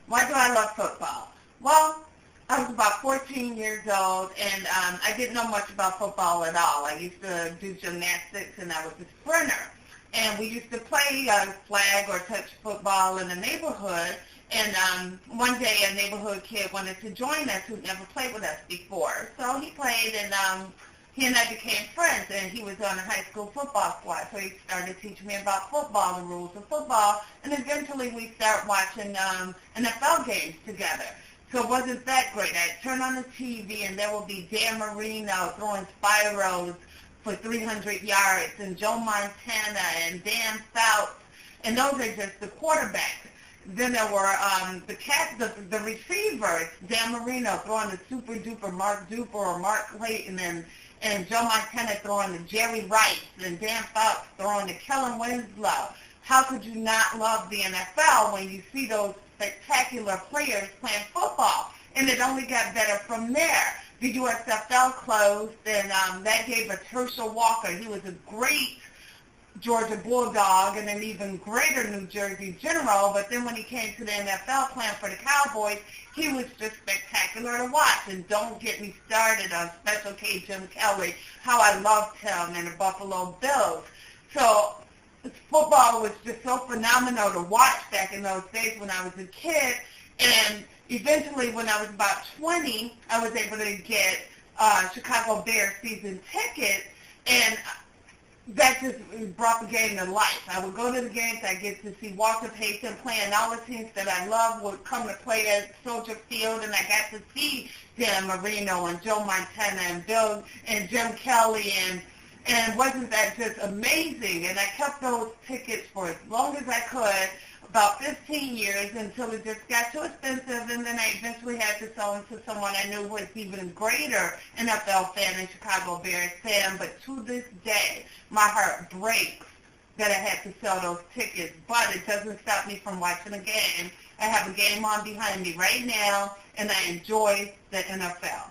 Why do I love football? Well, I was about 14 years old, and I didn't know much about football at all. I used to do gymnastics, and I was a sprinter. And we used to play flag or touch football in the neighborhood. And one day a neighborhood kid wanted to join us who'd never played with us before. So he played, and he and I became friends, and he was on a high school football squad. So he started teaching me about football, the rules of football, and eventually we started watching NFL games together. So it wasn't that great. I'd turn on the TV, and there would be Dan Marino throwing spirals for 300 yards, and Joe Montana and Dan Fouts, and those are just the quarterbacks. Then there were the receivers, Dan Marino throwing the super-duper Mark Duper or Mark Clayton, and Joe Montana throwing the Jerry Rice, and Dan Fouts throwing the Kellen Winslow. How could you not love the NFL when you see those spectacular players playing football? And it only got better from there. The USFL closed, and that gave us Herschel Walker. He was a great Georgia Bulldog and an even greater New Jersey General, but then when he came to the NFL playing for the Cowboys, he was just spectacular to watch. And don't get me started on Special K Jim Kelly, how I loved him, and the Buffalo Bills. So football was just so phenomenal to watch back in those days when I was a kid. And eventually, when I was about 20, I was able to get Chicago Bears season tickets, and that just brought the game to life. I would go to the games. I get to see Walter Payton playing. All the teams that I love would come to play at Soldier Field, and I got to see Dan Marino and Joe Montana and Bill and Jim Kelly, and wasn't that just amazing? And I kept those tickets for as long as I could, about 15 years, until it just got too expensive, and then I eventually had to sell them to someone I knew was even greater NFL fan and Chicago Bears fan. But to this day, my heart breaks that I had to sell those tickets, but it doesn't stop me from watching a game. I have a game on behind me right now, and I enjoy the NFL.